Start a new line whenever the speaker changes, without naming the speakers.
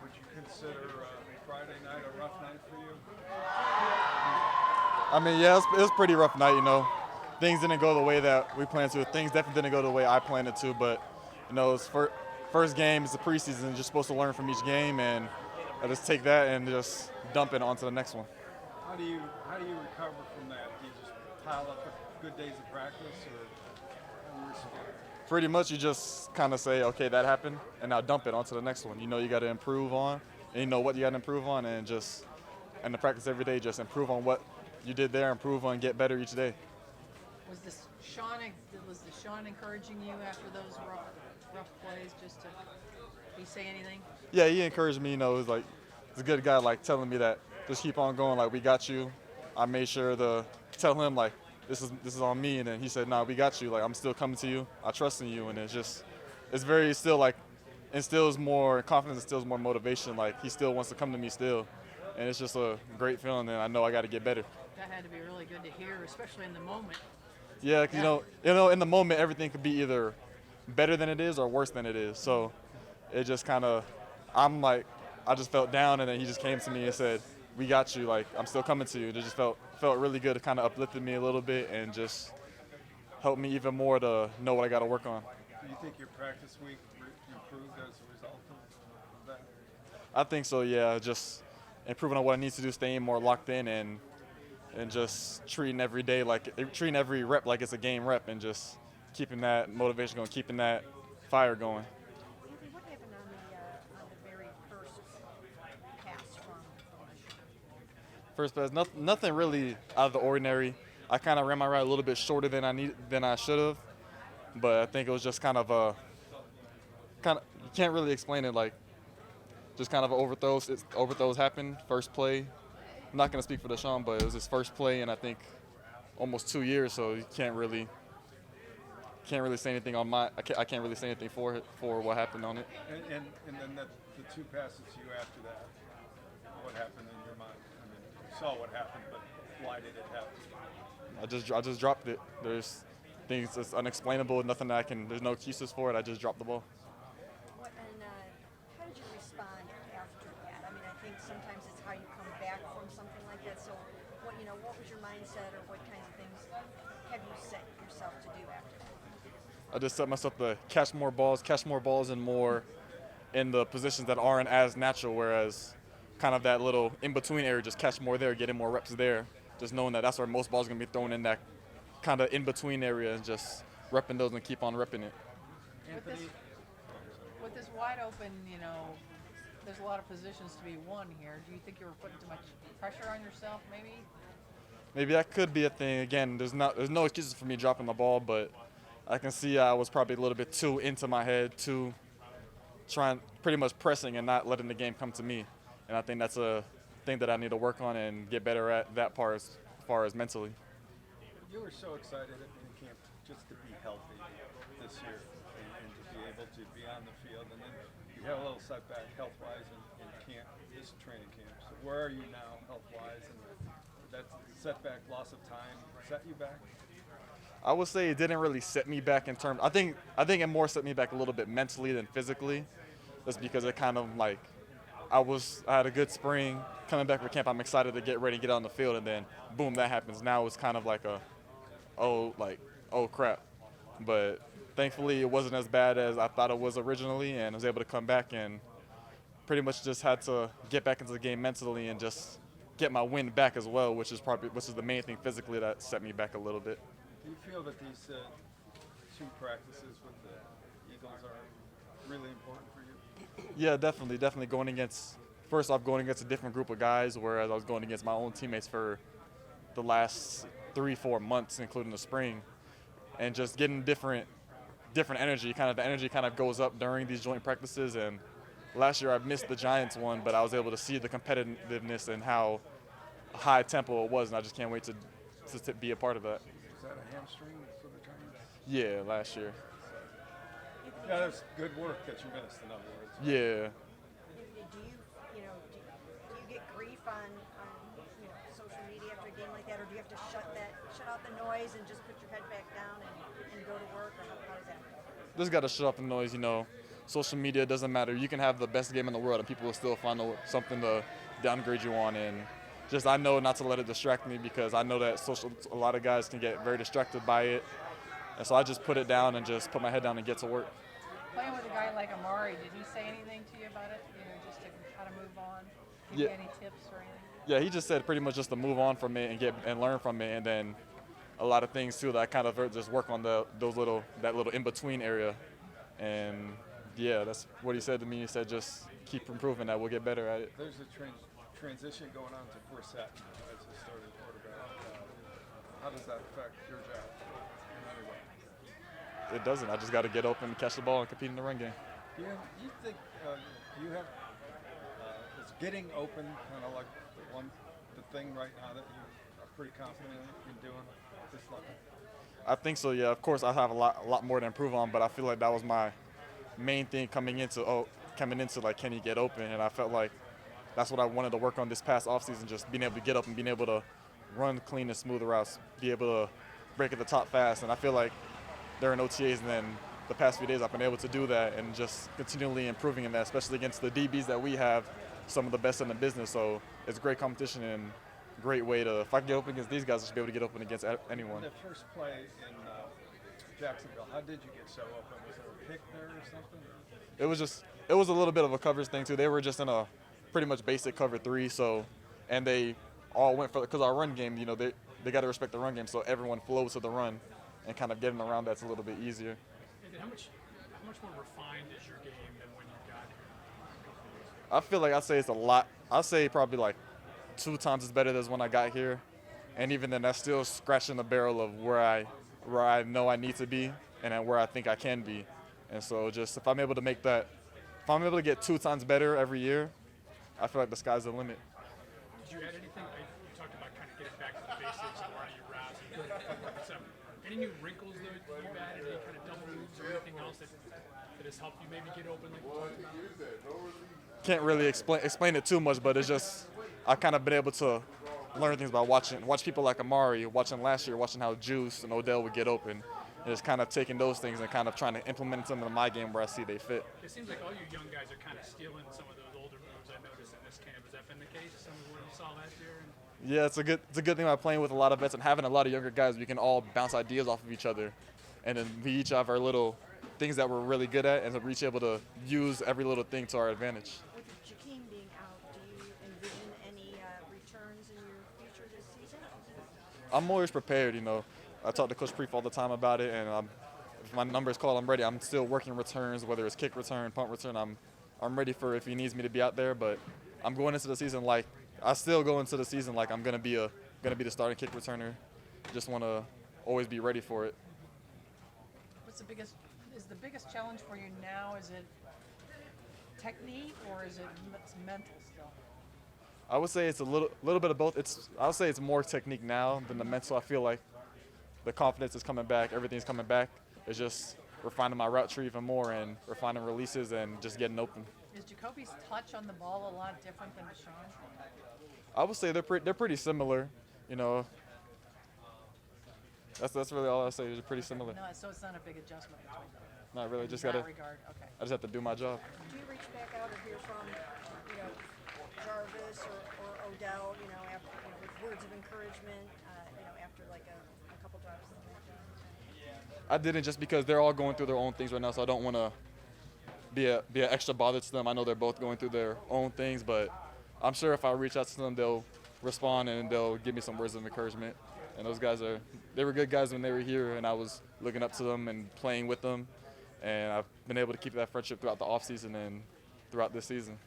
would you consider Friday night a rough night for you?
I mean, yeah, it was a pretty rough night. Things didn't go the way that we planned to. Things definitely didn't go the way I planned it to. But it's first game. It's the preseason. You're just supposed to learn from each game, and I just take that and just dump it onto the next one.
How do you recover from that? Do you just pile up good days of practice, or how do you respond?
Pretty much, you just kind of say, okay, that happened, and now dump it onto the next one. You got to improve on, and you know what you got to improve on, and the practice every day, just improve on what you did there, improve on, get better each day.
Was this Sean encouraging you after those rough plays? Just to did he say anything?
Yeah, he encouraged me. He's a good guy, like telling me that just keep on going, like we got you. I made sure to tell him like this is on me, and then he said, "Nah, we got you. Like I'm still coming to you. I trust in you." And it's very still like instills more confidence, instills more motivation. Like he still wants to come to me still, and it's just a great feeling. And I know I got to get better.
That had to be really good to hear, especially in the moment.
Yeah, 'cause, in the moment everything could be either better than it is or worse than it is. So it just kind of, I just felt down, and then he just came to me and said, "We got you. Like I'm still coming to you." It just felt really good. It kind of uplifted me a little bit and just helped me even more to know what I got to work on.
Do you think your practice week improved as a result of that?
I think so. Yeah, just improving on what I need to do, staying more locked in, and just treating every day treating every rep like it's a game rep, and just keeping that motivation going, keeping that fire going.
What happened on the very first pass from Sean?
First pass, nothing really out of the ordinary. I kind of ran my route a little bit shorter than I should have, but I think it was just kind of you can't really explain it, like just kind of overthrows happened first play. I'm not gonna speak for Deshaun, but it was his first play in I think almost 2 years, so you can't really say anything on I can't really say anything for what happened on it.
And then the two passes to you after that, what happened in your mind? I mean, you saw what happened, but why did it happen?
I just dropped it. There's things that's unexplainable, there's no excuses for it. I just dropped the ball.
How did you respond after that? I mean, I think sometimes it's how you come back from something like that. So, what was your mindset, or what kinds of things have you set yourself to do after that?
I just set myself to catch more balls and more in the positions that aren't as natural, whereas kind of that little in-between area, just catch more there, getting more reps there, just knowing that that's where most balls are going to be thrown, in that kind of in-between area, and just repping those and keep on repping it.
With this wide open, there's a lot of positions to be won here. Do you think you were putting too much pressure on yourself, maybe?
Maybe that could be a thing. Again, there's no excuses for me dropping the ball, but I can see I was probably a little bit too into my head, too trying, pretty much pressing and not letting the game come to me. And I think that's a thing that I need to work on and get better at that part as far as mentally.
You were so excited at camp just to be healthy this year and to be able to be on the field, and then you had a little setback health-wise in camp, this training camp. So where are you now health-wise, and that setback, loss of time, set you back?
I would say it didn't really set me back in terms. I think it more set me back a little bit mentally than physically, just because it kind of like I had a good spring coming back from camp. I'm excited to get ready and get on the field, and then boom, that happens. Now it's kind of like oh crap. But thankfully it wasn't as bad as I thought it was originally, and I was able to come back and pretty much just had to get back into the game mentally and just get my wind back as well, which is the main thing physically that set me back a little bit.
Do you feel that these two practices with the Eagles are really important for you?
Yeah, definitely going against a different group of guys, whereas I was going against my own teammates for the last 3-4 months, including the spring, and just getting different energy. The energy kind of goes up during these joint practices, and last year I missed the Giants one, but I was able to see the competitiveness and how high tempo it was, and I just can't wait to be a part of that.
Is that a hamstring for the Giants?
Yeah, last year.
Yeah, that's good work that you missed, in other words.
Yeah.
Do you get grief on social media after a game like that, or do you have to shut out the noise and just put your head back down and go to work, or how does that go?
Just got to shut up the noise, social media, it doesn't matter. You can have the best game in the world and people will still find something to downgrade you on. And just I know not to let it distract me because I know that a lot of guys can get very distracted by it. And so I just put it down and just put my head down and get to work.
Playing with a guy like Amari, did he say anything to you about it? You know, just to how to move on? Give you
Yeah.
any tips or anything?
Yeah, he just said pretty much just to move on from it and learn from it, and then a lot of things too that I kind of just work on that little in between area, and yeah, that's what he said to me. He said just keep improving, that we'll get better at it.
There's a transition going on to Brissett as a starting quarterback. How does that affect your job in any way?
It doesn't. I just got to get open, catch the ball, and compete in the run game.
You think you have is getting open kind of like the thing right now that you are pretty confident in doing this level?
I think so. Yeah, of course I have a lot more to improve on, but I feel like that was my main thing coming into like can he get open, and I felt like that's what I wanted to work on this past offseason, just being able to get up and being able to run clean and smooth routes, be able to break at the top fast, and I feel like during OTAs and then the past few days I've been able to do that and just continually improving in that, especially against the DBs that we have, some of the best in the business. So it's great competition and great way to, if I can get open against these guys, I should be able to get open against anyone.
The first play in Jacksonville, how did you get so open? Was there a pick there or something?
It was a little bit of a coverage thing too. They were just in a pretty much basic cover 3, so, and they all went for, because our run game, you know, they got to respect the run game, so everyone flows to the run, and kind of getting around that's a little bit easier.
How much more refined is your game than when you got here?
I feel like I'd say it's a lot. I'd say probably like 2 times as better as when I got here, and even then, that's still scratching the barrel of where I know I need to be and then where I think I can be. And so, just if I'm able to make that, if I'm able to get 2 times better every year, I feel like the sky's the limit.
Did you add anything? You talked about kind of getting back to the basics and learning your routes. And so, any new wrinkles that you've added? Any kind of double moves or anything else that has helped you maybe get open, like you talked about?
Can't really explain it too much, but it's just I've kind of been able to learn things by watch people like Amari, watching last year, watching how Juice and Odell would get open, and just kind of taking those things and kind of trying to implement them in my game where I see they fit.
It seems like all you young guys are kind of stealing some of those older moves I noticed in this camp. Has that been the case? Some of what you saw last year?
Yeah, it's a good thing about playing with a lot of vets and having a lot of younger guys. We can all bounce ideas off of each other, and then we each have our little things that we're really good at, and so we're each able to use every little thing to our advantage.
With Jakeem being out, do you envision any returns in your future this season?
I'm always prepared, you know. I talk to Coach Preef all the time about it, and if my number is called, I'm ready. I'm still working returns, whether it's kick return, punt return. I'm ready for if he needs me to be out there, but I'm going into the season like I still go into the season like I'm gonna be the starting kick returner. Just want to always be ready for it.
Is the biggest challenge for you now, is it technique or is it mental still?
I would say it's a little bit of both. I would say it's more technique now than the mental. I feel like the confidence is coming back, everything's coming back. It's just refining my route tree even more and refining releases and just getting open.
Is Jacoby's touch on the ball a lot different than Deshaun?
I would say they're pretty similar, you know. That's really all I say. They're pretty similar.
No, so it's not a big adjustment between them.
Not really.
In
Just
that
gotta.
regard, okay.
I just have to do my job.
Do you reach back out or hear from, Jarvis or Odell, after, with words of encouragement, after like a couple drives?
I didn't, just because they're all going through their own things right now, so I don't want to be an extra bother to them. I know they're both going through their own things, but I'm sure if I reach out to them, they'll respond and they'll give me some words of encouragement. And those guys they were good guys when they were here, and I was looking up to them and playing with them. And I've been able to keep that friendship throughout the offseason and throughout this season.